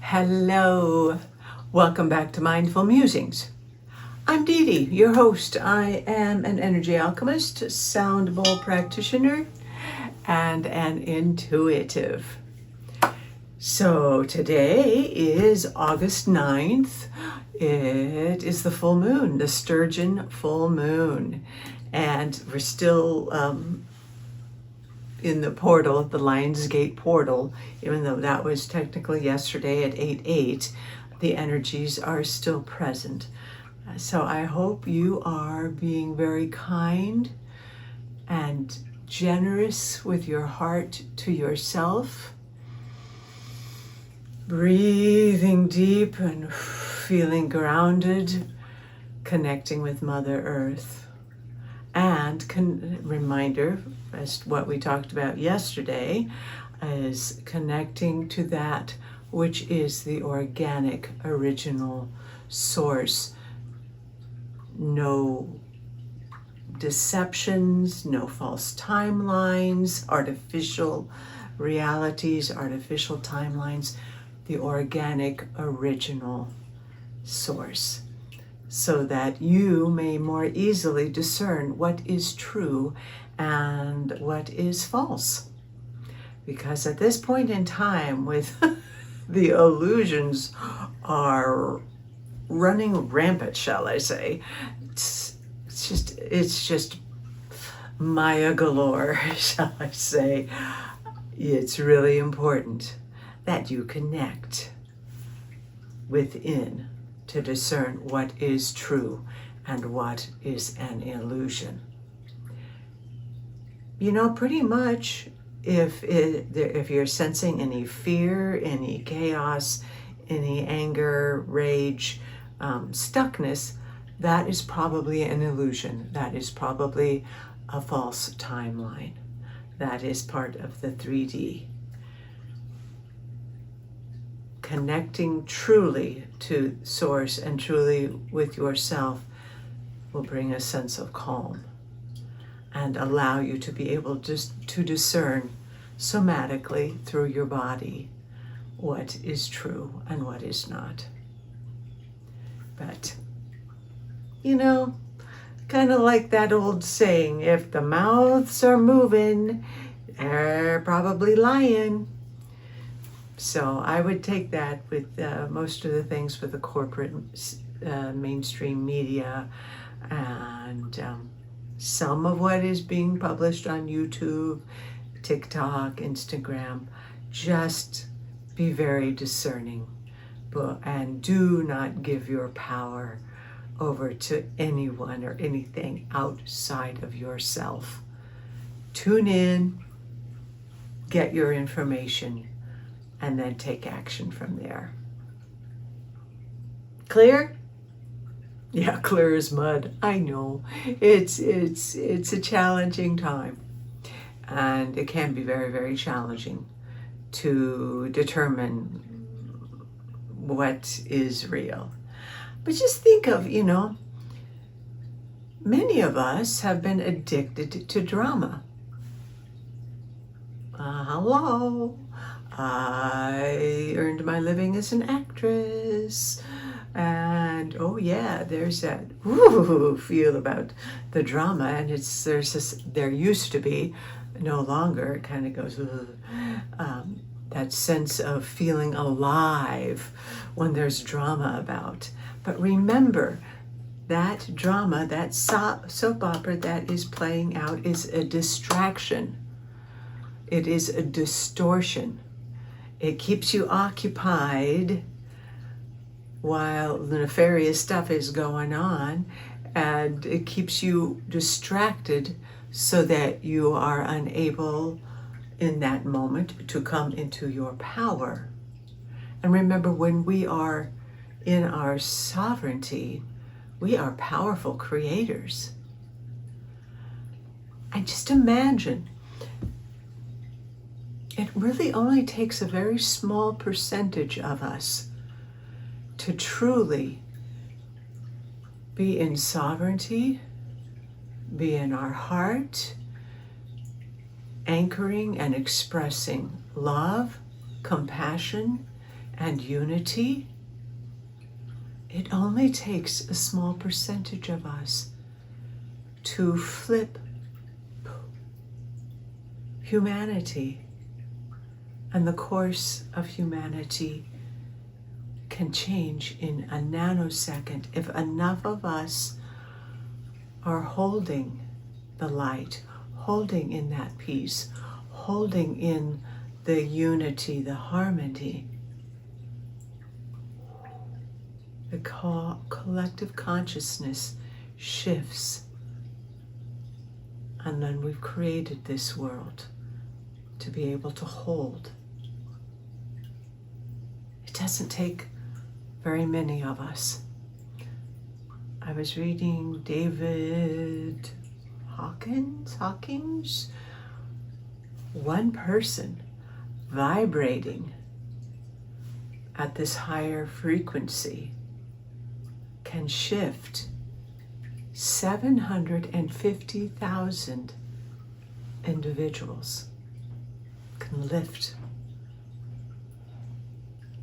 Hello, welcome back to Mindful Musings. I'm Dee Dee, your host. I am an Energy Alchemist, sound bowl practitioner, and an intuitive. So today is August 9th. It is the full moon, the Sturgeon full moon. And we're still in the portal, the Lionsgate portal, even though that was technically yesterday at 8/8, the energies are still present. So I hope you are being very kind and generous with your heart to yourself. Breathing deep and feeling grounded, connecting with Mother Earth. And reminder, as what we talked about yesterday, is connecting to that which is the organic, original source. No deceptions, no false timelines, artificial realities, artificial timelines, the organic, original source, so that you may more easily discern what is true and what is false. Because at this point in time, with the illusions are running rampant, shall I say, it's just Maya galore, shall I say. It's really important that you connect within to discern what is true and what is an illusion. You know, pretty much if you're sensing any fear, any chaos, any anger, rage, stuckness, that is probably an illusion. That is probably a false timeline. That is part of the 3D. Connecting truly to source and truly with yourself will bring a sense of calm and allow you to be able to discern somatically through your body what is true and what is not. But, you know, kind of like that old saying, if the mouths are moving, they're probably lying. So I would take that with most of the things with the corporate mainstream media and some of what is being published on YouTube, TikTok, Instagram. Just be very discerning, and do not give your power over to anyone or anything outside of yourself. Tune in, get your information, and then take action from there. Clear? Yeah, clear as mud. I know. It's a challenging time. And it can be very, very challenging to determine what is real. But just think of, many of us have been addicted to drama. Hello. I earned my living as an actress, and oh yeah, there's that feel about the drama, and there used to be, no longer. It kind of goes that sense of feeling alive when there's drama about. But remember, that drama, that soap opera that is playing out is a distraction. It is a distortion. It keeps you occupied while the nefarious stuff is going on, and it keeps you distracted so that you are unable in that moment to come into your power. And remember, when we are in our sovereignty, we are powerful creators. And just imagine, it really only takes a very small percentage of us to truly be in sovereignty, be in our heart, anchoring and expressing love, compassion, and unity, it only takes a small percentage of us to flip humanity, and the course of humanity can change in a nanosecond if enough of us are holding the light, holding in that peace, holding in the unity, the harmony. The collective consciousness shifts, and then we've created this world to be able to hold. It doesn't take very many of us. I was reading David Hawkins, one person vibrating at this higher frequency can shift 750,000 individuals, can lift.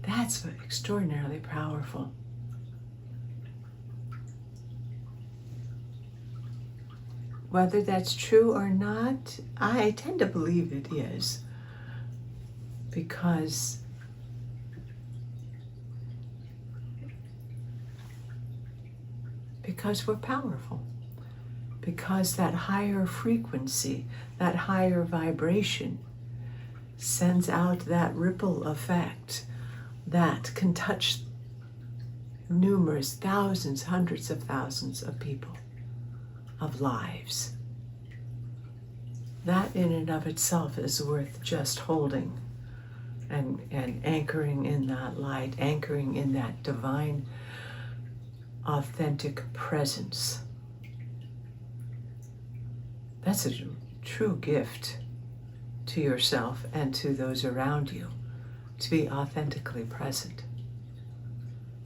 That's extraordinarily powerful. Whether that's true or not, I tend to believe it is, because we're powerful, because that higher frequency, that higher vibration sends out that ripple effect that can touch numerous thousands, hundreds of thousands of people, of lives. That in and of itself is worth just holding and anchoring in that light, anchoring in that divine, authentic presence. That's a true gift to yourself and to those around you, to be authentically present,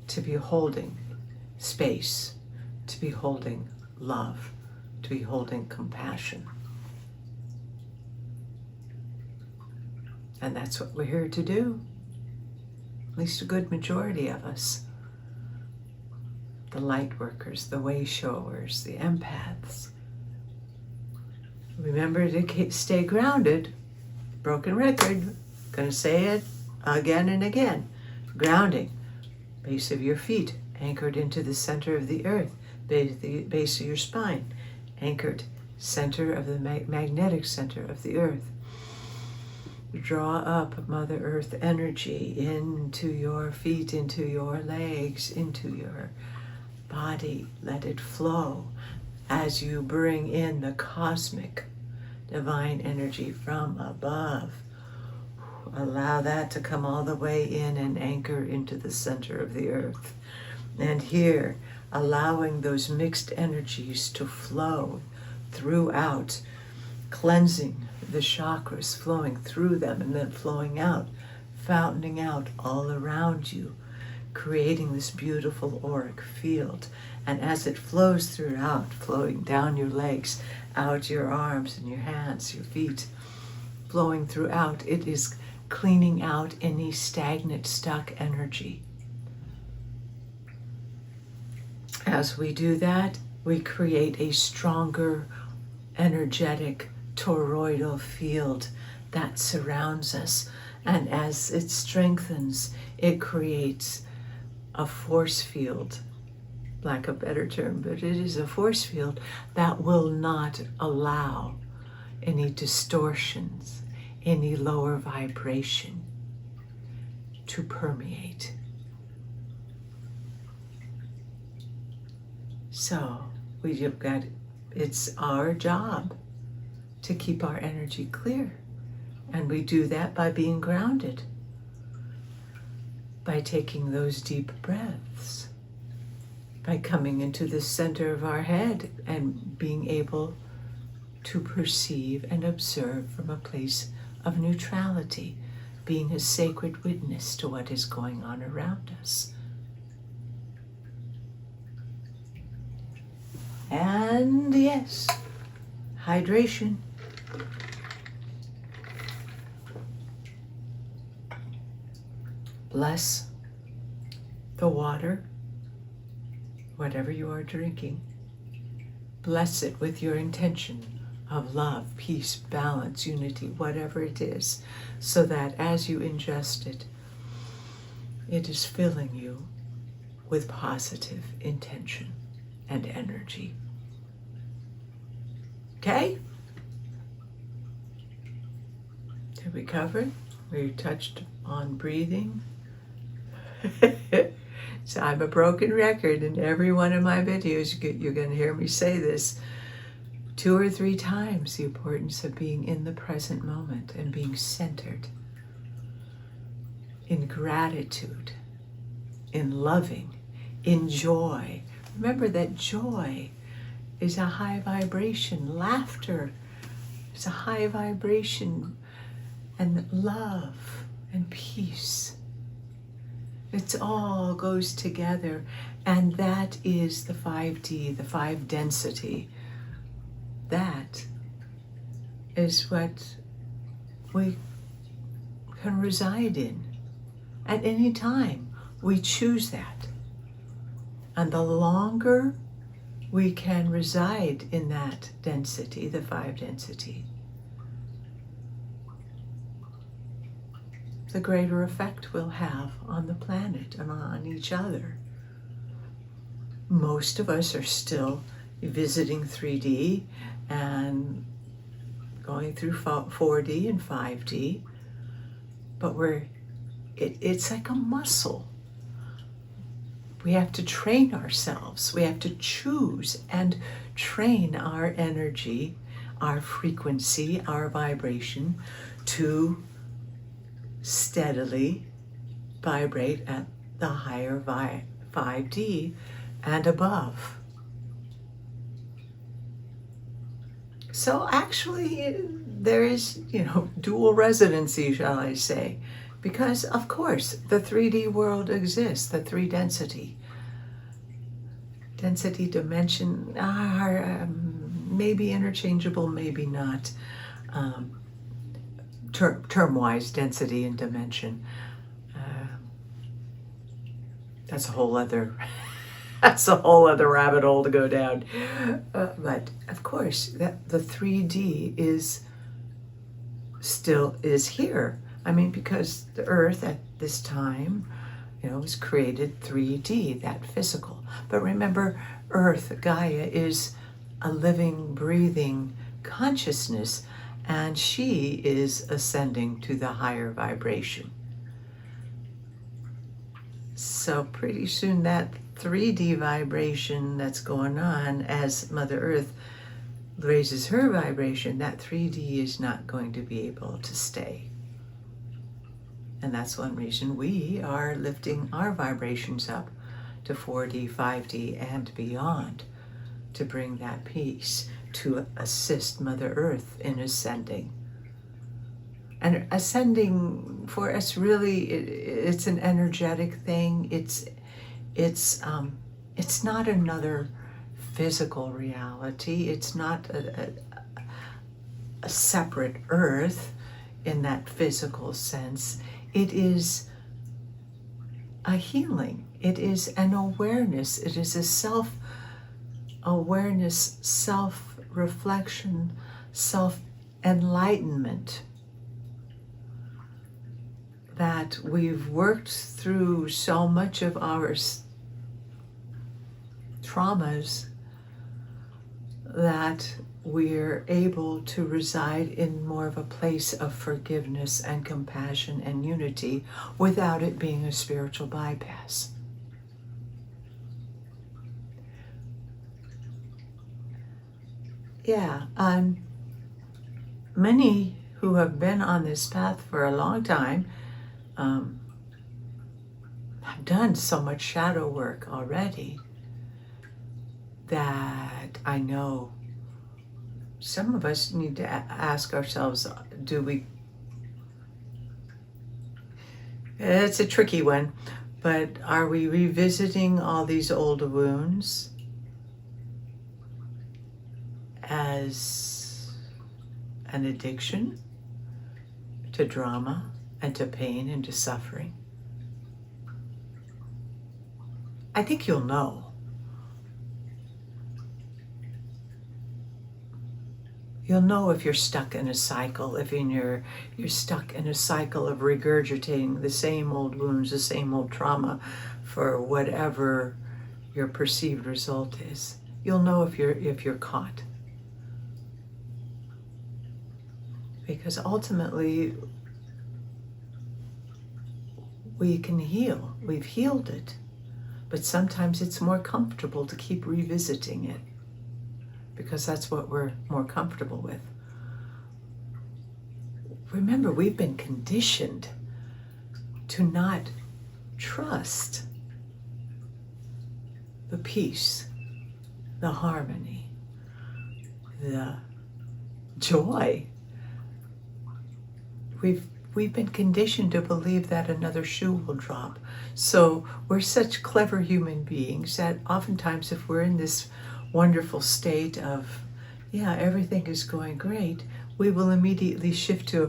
to be holding space, to be holding love, to be holding compassion. And that's what we're here to do, at least a good majority of us. The light workers, the way showers, the empaths. Remember to stay grounded. Broken record, gonna say it again and again. Grounding, base of your feet, anchored into the center of the earth, base of your spine, anchored, center of the magnetic center of the earth. Draw up Mother Earth energy into your feet, into your legs, into your body. Let it flow as you bring in the cosmic divine energy from above. Allow that to come all the way in and anchor into the center of the earth. And here, allowing those mixed energies to flow throughout, cleansing the chakras, flowing through them and then flowing out, fountaining out all around you, creating this beautiful auric field. And as it flows throughout, flowing down your legs, out your arms and your hands, your feet, flowing throughout, it is cleaning out any stagnant, stuck energy. As we do that, we create a stronger, energetic, toroidal field that surrounds us. And as it strengthens, it creates a force field, lack of a better term, but it is a force field that will not allow any distortions, any lower vibration to permeate. So it's our job to keep our energy clear. And we do that by being grounded, by taking those deep breaths, by coming into the center of our head and being able to perceive and observe from a place of neutrality, being a sacred witness to what is going on around us. And yes, hydration. Bless the water, whatever you are drinking. Bless it with your intention of love, peace, balance, unity, whatever it is, so that as you ingest it, it is filling you with positive intention and energy. Okay? Did we cover it? We touched on breathing. So I'm a broken record. In every one of my videos, you're going to hear me say this 2 or 3 times, the importance of being in the present moment and being centered in gratitude, in loving, in joy. Remember that joy is a high vibration. Laughter is a high vibration. And love and peace. It all goes together. And that is the 5D, the 5 density. That is what we can reside in at any time. We choose that. And the longer we can reside in that density, the 5 density, the greater effect we'll have on the planet and on each other. Most of us are still visiting 3D and going through 4D and 5D, but it's like a muscle. We have to train ourselves. We have to choose and train our energy, our frequency, our vibration to steadily vibrate at the higher 5D and above. So actually there is, dual residency, shall I say, because of course the 3D world exists, the 3 density dimension are maybe interchangeable, maybe not. Term-wise, density and dimension. That's a whole other rabbit hole to go down. But of course, the 3D is here. I mean, because the Earth at this time, was created 3D, that physical. But remember, Earth, Gaia, is a living, breathing consciousness, and she is ascending to the higher vibration. So pretty soon that 3D vibration that's going on as Mother Earth raises her vibration, that 3D is not going to be able to stay. And that's one reason we are lifting our vibrations up to 4D, 5D, and beyond to bring that peace, to assist Mother Earth in ascending. And ascending for us really, it's an energetic thing. It's not another physical reality. It's not a separate Earth in that physical sense. It is a healing. It is an awareness. It is a self-awareness, self-reflection, self-enlightenment that we've worked through so much of our traumas that we're able to reside in more of a place of forgiveness and compassion and unity without it being a spiritual bypass. Yeah, many who have been on this path for a long time have done so much shadow work already that I know some of us need to ask ourselves, it's a tricky one, but are we revisiting all these old wounds as an addiction to drama and to pain and to suffering? I think you'll know. You'll know if you're stuck in a cycle, if you're stuck in a cycle of regurgitating the same old wounds, the same old trauma for whatever your perceived result is. You'll know if you're caught. Because ultimately, we can heal. We've healed it. But sometimes it's more comfortable to keep revisiting it, because that's what we're more comfortable with. Remember, we've been conditioned to not trust the peace, the harmony, the joy. We've been conditioned to believe that another shoe will drop. So we're such clever human beings that oftentimes, if we're in this wonderful state of, yeah, everything is going great, we will immediately shift to,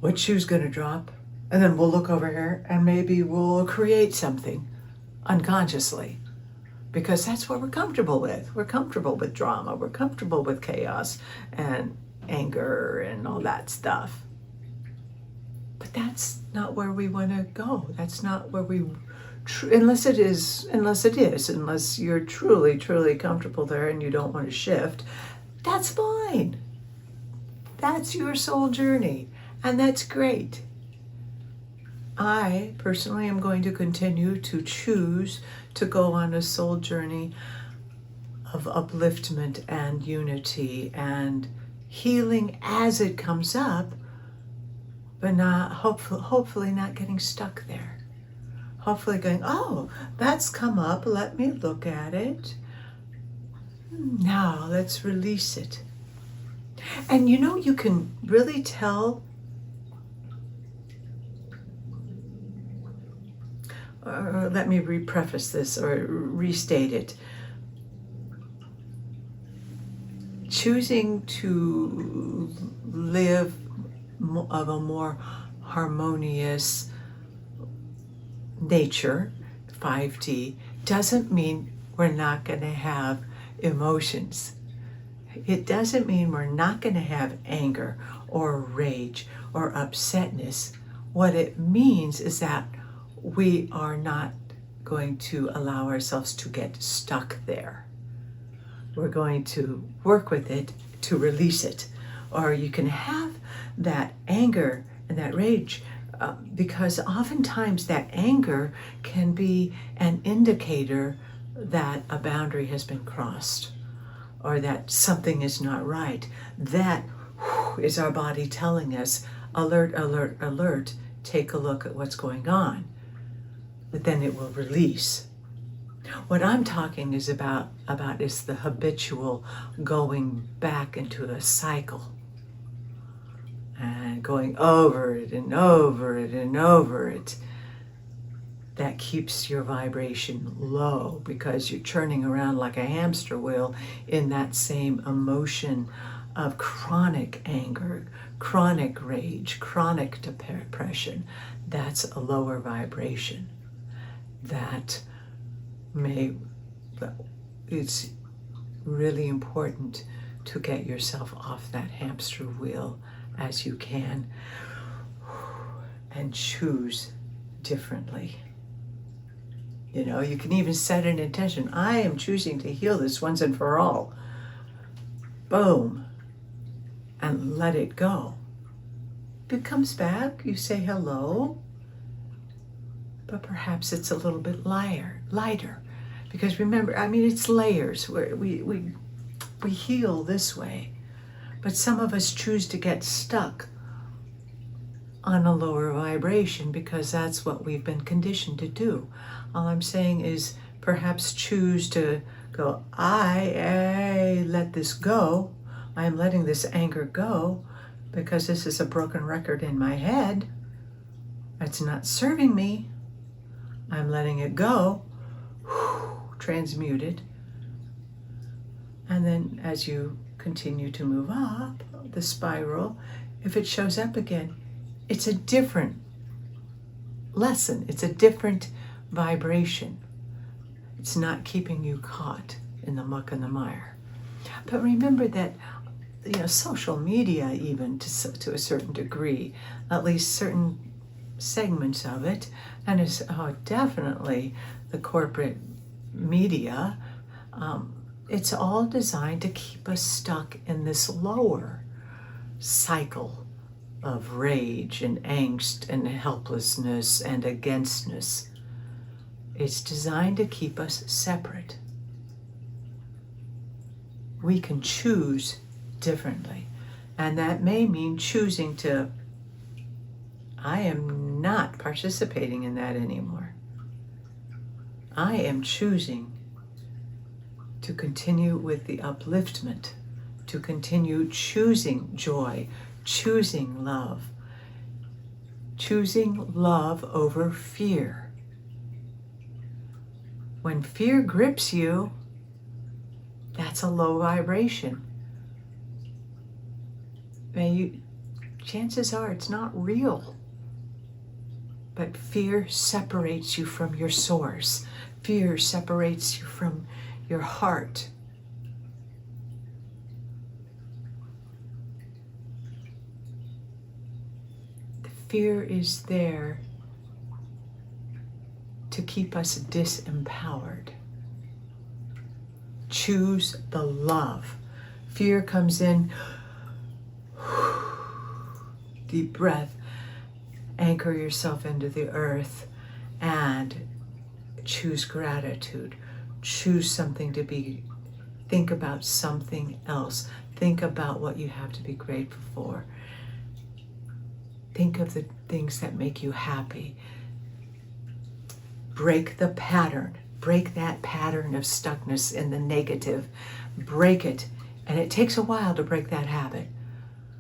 what shoe's going to drop? And then we'll look over here and maybe we'll create something unconsciously, because that's what we're comfortable with. We're comfortable with drama. We're comfortable with chaos and anger and all that stuff. But that's not where we want to go. That's not where we, unless you're truly comfortable there and you don't want to shift, that's fine. That's your soul journey, and that's great. I personally am going to continue to choose to go on a soul journey of upliftment and unity and healing as it comes up, but not hopefully not getting stuck there. Hopefully going, oh, that's come up, let me look at it. Now let's release it. And you can really tell, let me preface this or restate it. Choosing to live of a more harmonious nature, 5D, doesn't mean we're not going to have emotions. It doesn't mean we're not going to have anger or rage or upsetness. What it means is that we are not going to allow ourselves to get stuck there. We're going to work with it to release it. Or you can have that anger and that rage because oftentimes that anger can be an indicator that a boundary has been crossed or that something is not right. That is our body telling us, alert, alert, alert, take a look at what's going on. But then it will release. What I'm talking about is the habitual going back into a cycle and going over it and over it and over it. That keeps your vibration low because you're churning around like a hamster wheel in that same emotion of chronic anger, chronic rage, chronic depression. That's a lower vibration. It's really important to get yourself off that hamster wheel as you can and choose differently. You can even set an intention. I am choosing to heal this once and for all. Boom. And let it go. If it comes back, you say hello. But perhaps it's a little bit lighter. Because remember, it's layers. We heal this way. But some of us choose to get stuck on a lower vibration because that's what we've been conditioned to do. All I'm saying is perhaps choose to go, I let this go. I'm letting this anger go because this is a broken record in my head. It's not serving me. I'm letting it go. Transmute it. And then as you continue to move up the spiral, if it shows up again, it's a different lesson. It's a different vibration. It's not keeping you caught in the muck and the mire. But remember that, social media, even to a certain degree, at least certain segments of it, and it's definitely the corporate media, it's all designed to keep us stuck in this lower cycle of rage and angst and helplessness and againstness. It's designed to keep us separate. We can choose differently, and that may mean choosing to, I am not participating in that anymore. I am choosing to continue with the upliftment, to continue choosing joy, choosing love over fear. When fear grips you, that's a low vibration. Chances are it's not real. But fear separates you from your source. Fear separates you from your heart. The fear is there to keep us disempowered. Choose the love. Fear comes in, deep breath, anchor yourself into the earth, and choose gratitude. Choose something to be, think about something else. Think about what you have to be grateful for. Think of the things that make you happy. Break the pattern. Break that pattern of stuckness in the negative. Break it. And it takes a while to break that habit.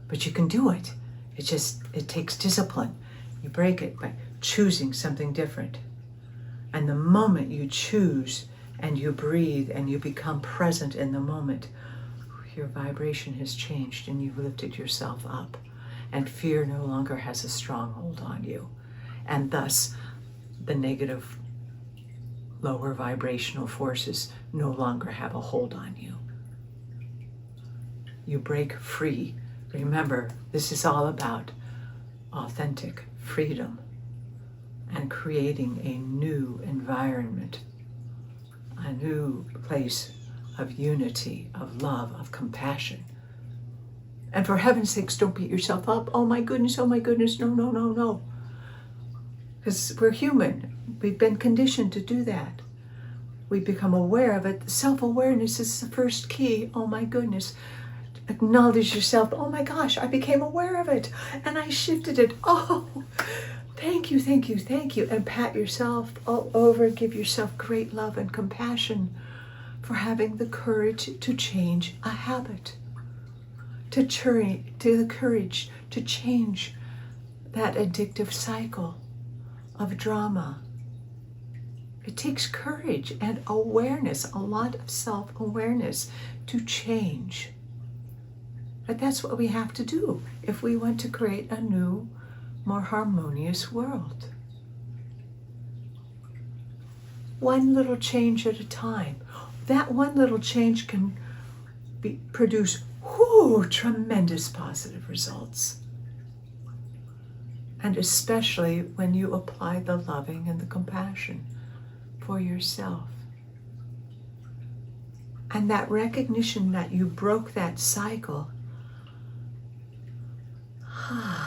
But you can do it. It takes discipline. You break it by choosing something different. And the moment you choose and you breathe and you become present in the moment, your vibration has changed and you've lifted yourself up. And fear no longer has a stronghold on you. And thus, the negative, lower vibrational forces no longer have a hold on you. You break free. Remember, this is all about authentic freedom and creating a new environment, a new place of unity, of love, of compassion. And for heaven's sakes, don't beat yourself up. Oh my goodness, no. Because we're human. We've been conditioned to do that. We become aware of it. Self-awareness is the first key. Oh my goodness. Acknowledge yourself. Oh my gosh, I became aware of it and I shifted it. Oh, thank you. And pat yourself all over. Give yourself great love and compassion for having the courage to change a habit. To the courage to change that addictive cycle of drama. It takes courage and awareness, a lot of self-awareness to change. But that's what we have to do if we want to create a new, more harmonious world. One little change at a time. That one little change can produce tremendous positive results. And especially when you apply the loving and the compassion for yourself. And that recognition that you broke that cycle,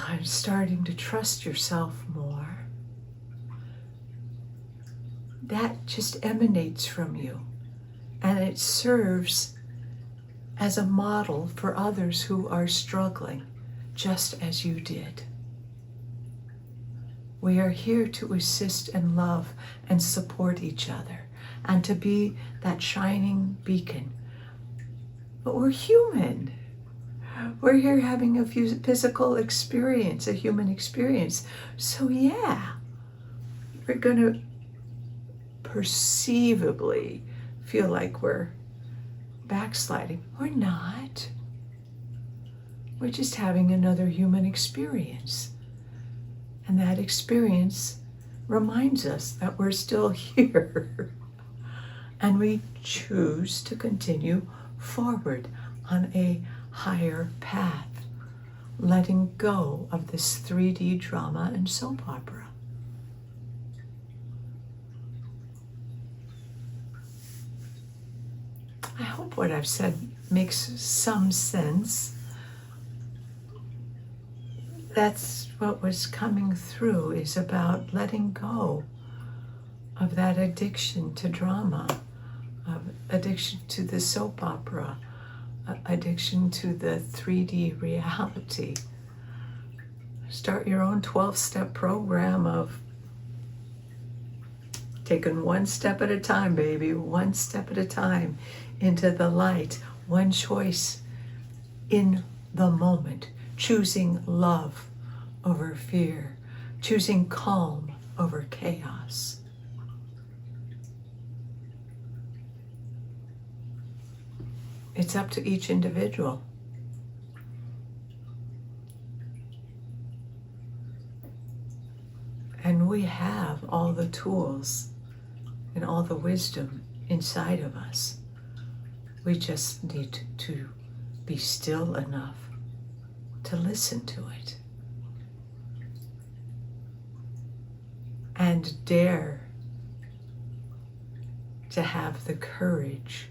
and starting to trust yourself more, that just emanates from you. And it serves as a model for others who are struggling, just as you did. We are here to assist and love and support each other and to be that shining beacon. But we're human. We're here having a physical experience, a human experience. So yeah, we're going to perceivably feel like we're backsliding. We're not. We're just having another human experience. And that experience reminds us that we're still here. And we choose to continue forward on a higher path, letting go of this 3D drama and soap opera. I hope what I've said makes some sense. That's what was coming through, is about letting go of that addiction to drama, of addiction to the soap opera, addiction to the 3D reality. Start your own 12-step program of taking one step at a time, baby, one step at a time into the light, one choice in the moment, choosing love over fear, choosing calm over chaos. It's up to each individual. And we have all the tools and all the wisdom inside of us. We just need to be still enough to listen to it. And dare to have the courage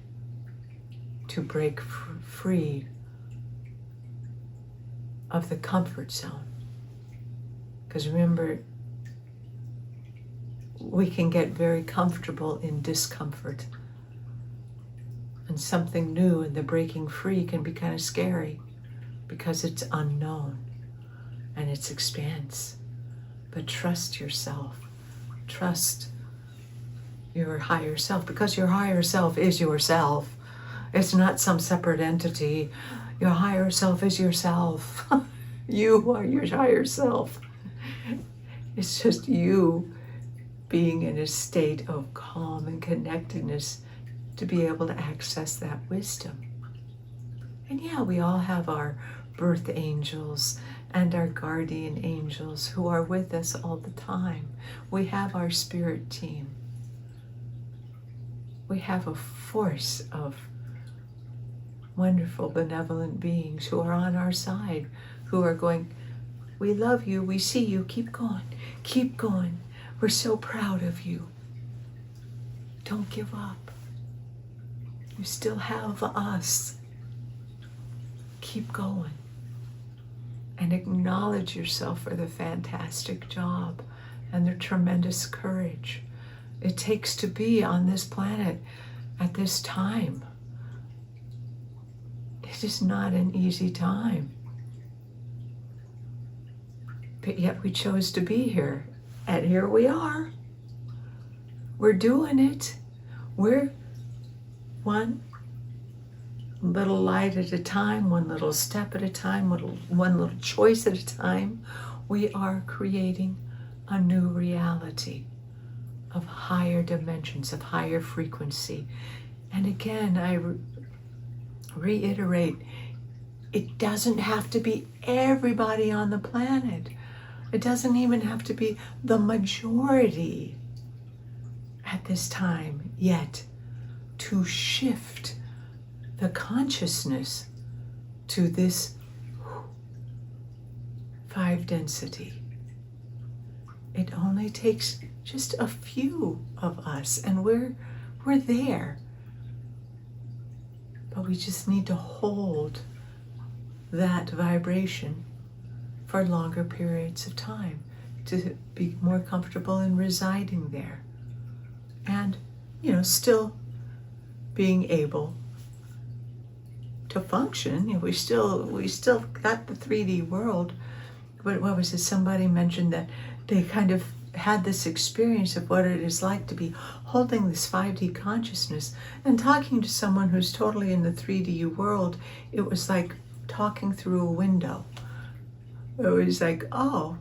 to break free of the comfort zone. Because remember, we can get very comfortable in discomfort. And something new and the breaking free can be kind of scary because it's unknown and it's expanse. But trust yourself. Trust your higher self, because your higher self is yourself. It's not some separate entity. Your higher self is yourself. You are your higher self. It's just you being in a state of calm and connectedness to be able to access that wisdom. And yeah, we all have our birth angels and our guardian angels who are with us all the time. We have our spirit team. We have a force of wonderful, benevolent beings who are on our side, who are going, we love you, we see you, keep going, keep going. We're so proud of you. Don't give up. You still have us. Keep going. And acknowledge yourself for the fantastic job and the tremendous courage it takes to be on this planet at this time. It is not an easy time. But yet we chose to be here. And here we are. We're doing it. We're one little light at a time, one little step at a time, one little choice at a time. We are creating a new reality of higher dimensions, of higher frequency. And again, I reiterate, it doesn't have to be everybody on the planet. It doesn't even have to be the majority at this time yet to shift the consciousness to this 5 density. It only takes just a few of us, and we're there. But we just need to hold that vibration for longer periods of time to be more comfortable in residing there. And, still being able to function. We still got the 3D world. But what was it? Somebody mentioned that they kind of had this experience of what it is like to be holding this 5D consciousness and talking to someone who's totally in the 3D world. It was like talking through a window. It was like, oh,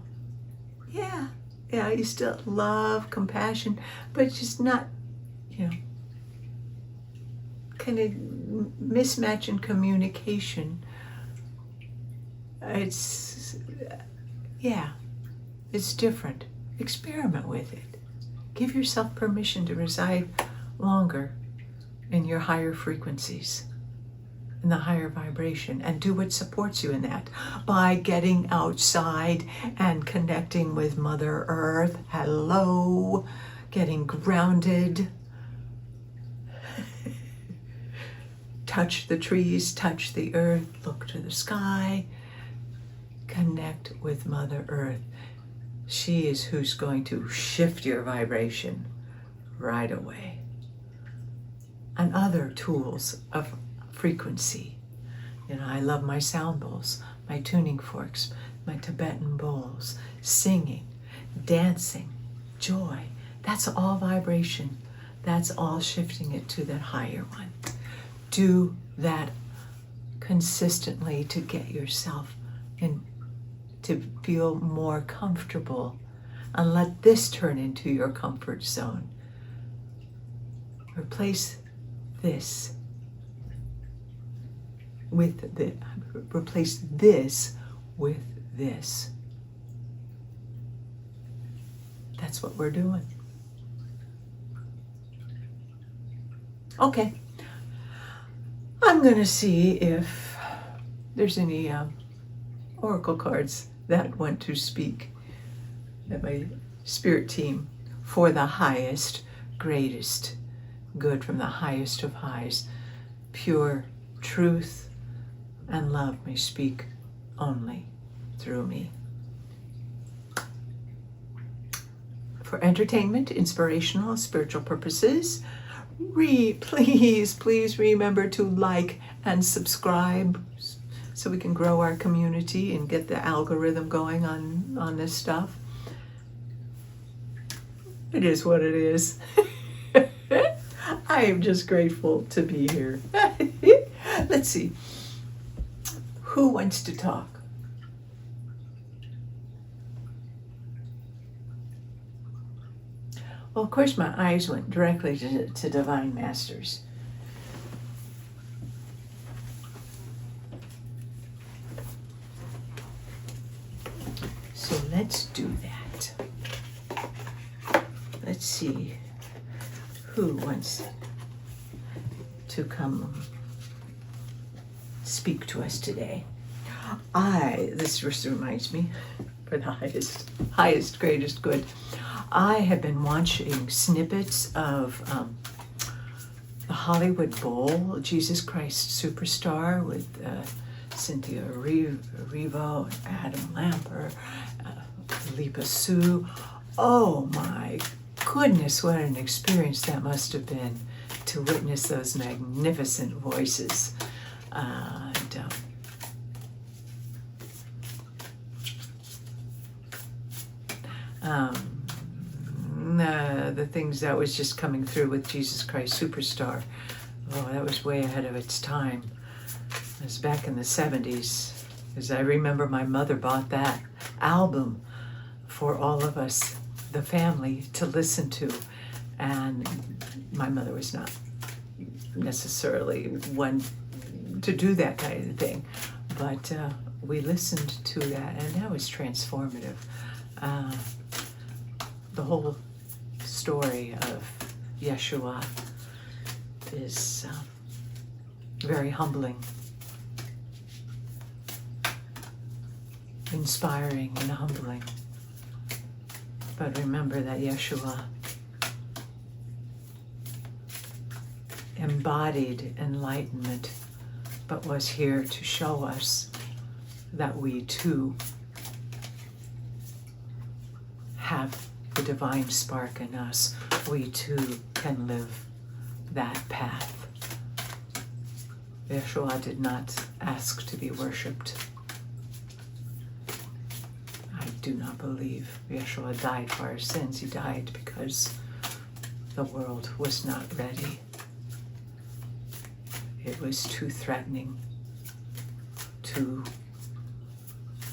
yeah, you still love, compassion, but just not, kind of mismatch in communication. It's different. experiment with it. Give yourself permission to reside longer in your higher frequencies, in the higher vibration, and do what supports you in that by getting outside and connecting with Mother Earth. Hello, getting grounded. Touch the trees, touch the earth, look to the sky, connect with Mother Earth. She is who's going to shift your vibration right away. And other tools of frequency. I love my sound bowls, my tuning forks, my Tibetan bowls, singing, dancing, joy. That's all vibration. That's all shifting it to that higher one. Do that consistently to get yourself in, to feel more comfortable, and let this turn into your comfort zone. Replace this with the, replace this with this. That's what we're doing. Okay. I'm going to see if there's any oracle cards that want to speak at my spirit team for the highest, greatest good from the highest of highs. Pure truth and love may speak only through me. For entertainment, inspirational, spiritual purposes, please remember to like and subscribe so we can grow our community and get the algorithm going on this stuff. It is what it is. I am just grateful to be here. Let's see. Who wants to talk? Well, of course, my eyes went directly to Divine Masters. So let's do that. Let's see who wants to come speak to us today. This just reminds me, for the highest, greatest good. I have been watching snippets of the Hollywood Bowl, Jesus Christ Superstar, with Cynthia Erivo, and Adam Lamper, Lipa Sue. Oh my goodness, what an experience that must have been to witness those magnificent voices. The things that was just coming through with Jesus Christ Superstar. Oh, that was way ahead of its time. It was back in the 70s, because I remember my mother bought that album for all of us, the family, to listen to. And my mother was not necessarily one to do that kind of thing, but we listened to that, and that was transformative. The whole story of Yeshua is very humbling, inspiring and humbling. But remember that Yeshua embodied enlightenment, but was here to show us that we too have the divine spark in us. We too can live that path. Yeshua did not ask to be worshipped. I do not believe Yeshua died for our sins. He died because the world was not ready. It was too threatening to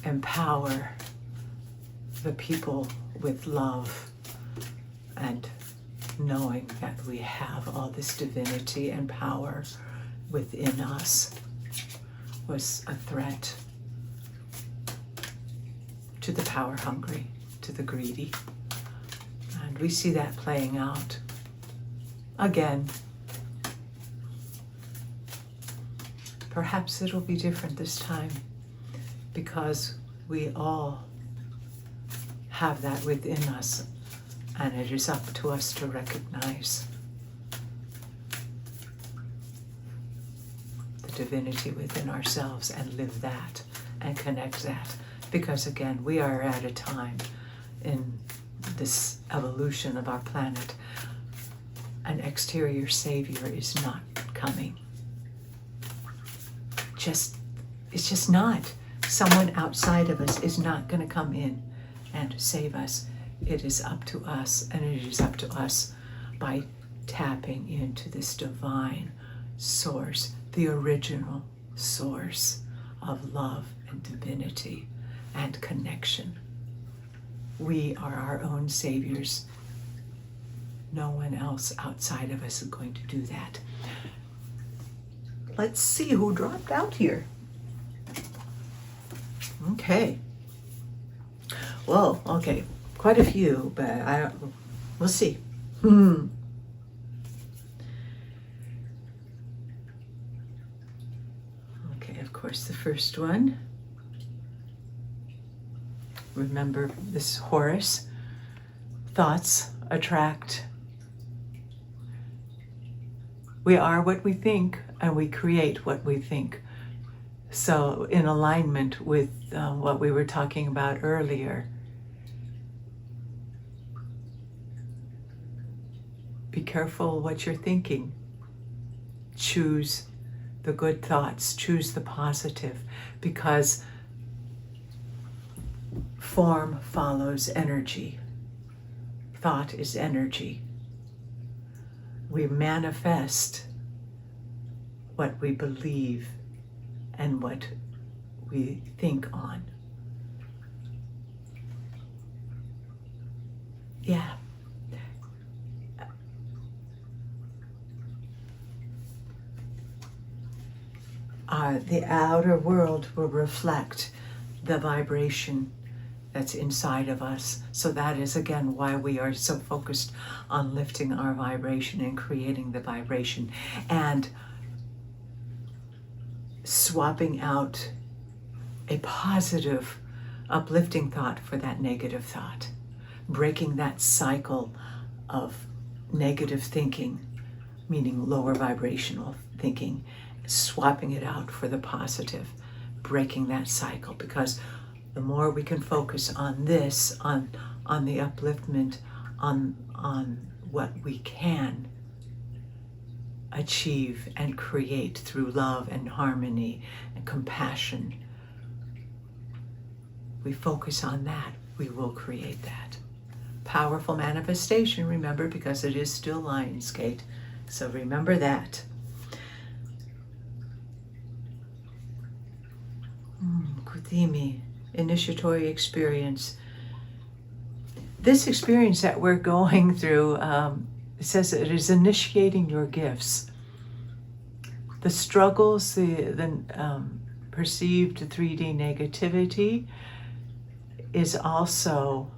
empower the people with love and knowing that we have all this divinity and power within us was a threat to the power hungry, to the greedy. And we see that playing out again. Perhaps it'll be different this time because we all have that within us, and it is up to us to recognize the divinity within ourselves and live that and connect that. Because again, we are at a time in this evolution of our planet, an exterior savior is not coming. It's just not. Someone outside of us is not going to come in and save us. It is up to us, and it is up to us by tapping into this divine source, the original source of love and divinity and connection. We are our own saviors. No one else outside of us is going to do that. Let's see who dropped out here. Okay. Well, okay. Quite a few, but we'll see. Okay, of course, the first one. Remember this Horus. Thoughts attract. We are what we think, and we create what we think. So in alignment with what we were talking about earlier, be careful what you're thinking. Choose the good thoughts, choose the positive, because form follows energy. Thought is energy. We manifest what we believe and what we think on. Yeah. The outer world will reflect the vibration that's inside of us. So that is, again, why we are so focused on lifting our vibration and creating the vibration and swapping out a positive, uplifting thought for that negative thought, breaking that cycle of negative thinking, meaning lower vibrational thinking, swapping it out for the positive, breaking that cycle. Because the more we can focus on this, on the upliftment, on what we can achieve and create through love and harmony and compassion, we focus on that, we will create that. Powerful manifestation, remember, because it is still Lionsgate. So remember that. Kuthimi, initiatory experience. This experience that we're going through, it says it is initiating your gifts. The struggles, the perceived 3D negativity is also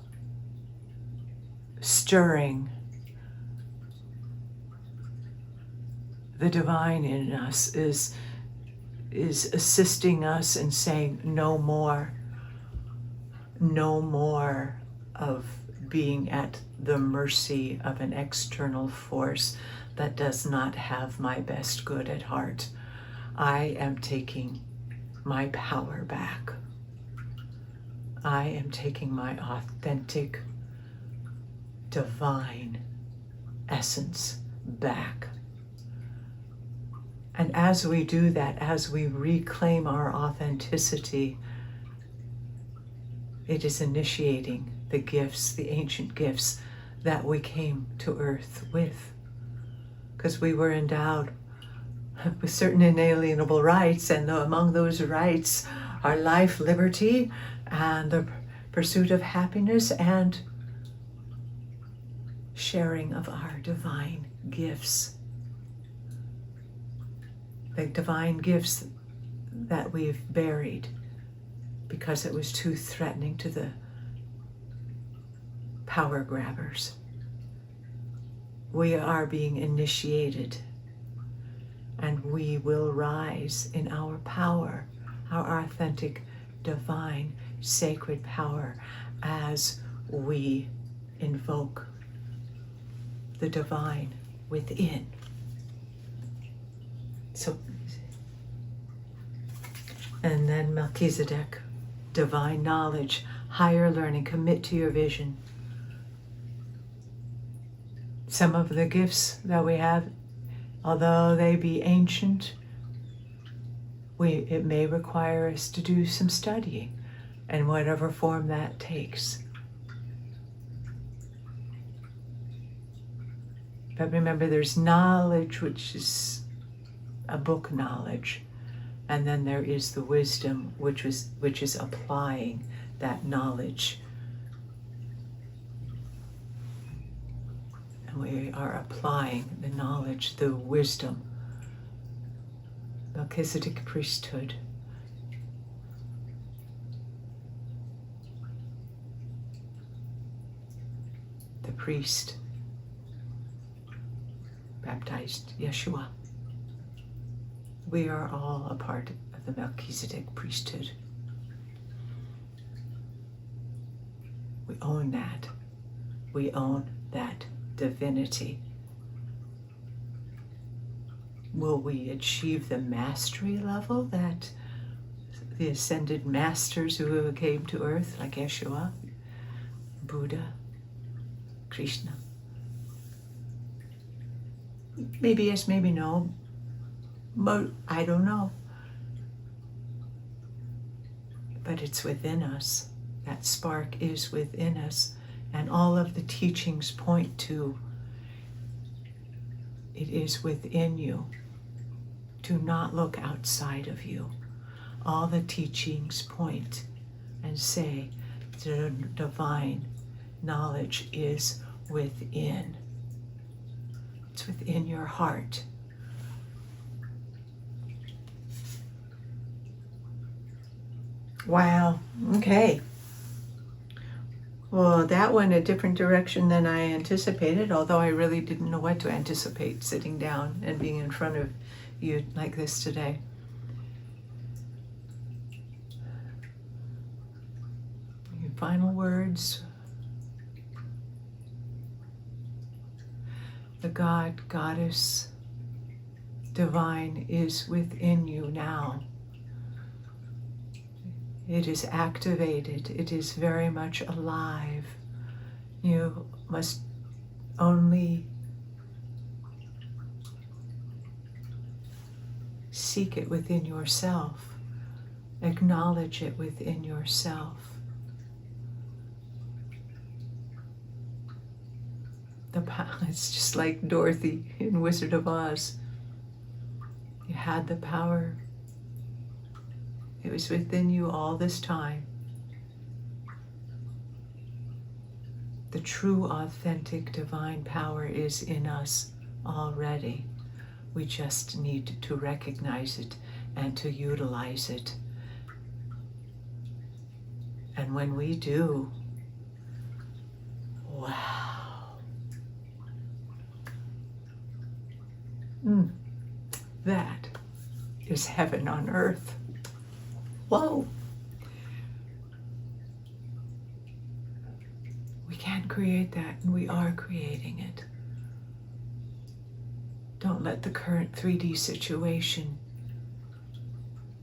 stirring the divine in us, is assisting us in saying no more of being at the mercy of an external force that does not have my best good at heart. I am taking my power back. I am taking my authentic, divine essence back. And as we do that, as we reclaim our authenticity, it is initiating the gifts, the ancient gifts that we came to earth with. Because we were endowed with certain inalienable rights, and among those rights are life, liberty, and the pursuit of happiness and sharing of our divine gifts. The divine gifts that we've buried because it was too threatening to the power grabbers. We are being initiated, and we will rise in our power, our authentic, divine, sacred power, as we invoke the divine within. So, and then Melchizedek, divine knowledge, higher learning, commit to your vision. Some of the gifts that we have, although they be ancient, it may require us to do some studying, in whatever form that takes. But remember, there's knowledge, which is a book knowledge, and then there is the wisdom, which is applying that knowledge. And we are applying the knowledge, the wisdom. Melchizedek priesthood. The priest baptized Yeshua. We are all a part of the Melchizedek priesthood. We own that. We own that divinity. Will we achieve the mastery level that the ascended masters who came to earth, like Yeshua, Buddha, Krishna? Maybe yes, maybe no. But I don't know. But it's within us. That spark is within us. And all of the teachings point to it is within you. Do not look outside of you. All the teachings point and say the divine knowledge is within. It's within your heart. Wow, okay. Well, that went a different direction than I anticipated, although I really didn't know what to anticipate sitting down and being in front of you like this today. Your final words. The God, Goddess, divine is within you now. It is activated. It is very much alive. You must only seek it within yourself. Acknowledge it within yourself. It's just like Dorothy in Wizard of Oz. You had the power. It was within you all this time. The true, authentic, divine power is in us already. We just need to recognize it and to utilize it. And when we do, wow. That is heaven on earth. Whoa. We can't create that, and we are creating it. Don't let the current 3D situation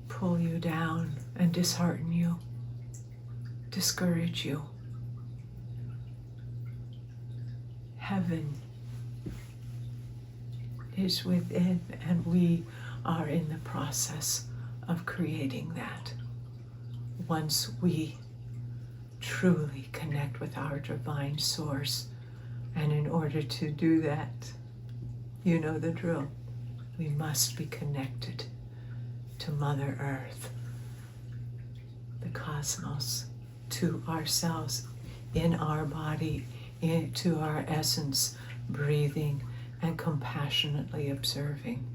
pull you down and dishearten you, discourage you. Heaven is within, and we are in the process of creating that. Once we truly connect with our divine source, and in order to do that, you know the drill. We must be connected to Mother Earth, the cosmos, to ourselves, in our body, into our essence, breathing and compassionately observing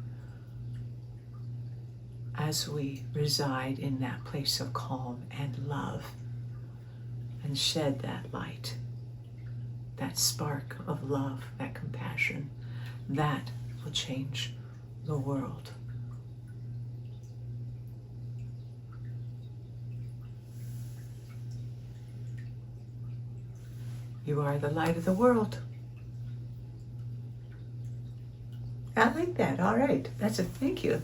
as we reside in that place of calm and love and shed that light that spark of love, that compassion, that will change the world. You are the light of the world. I like that. All right. Thank you.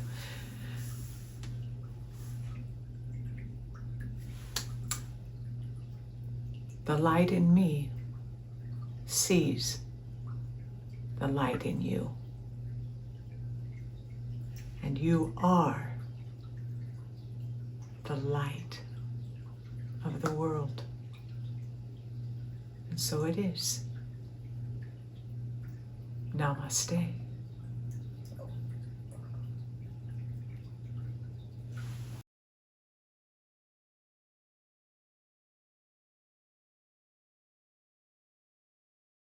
The light in me sees the light in you. And you are the light of the world. And so it is. Namaste.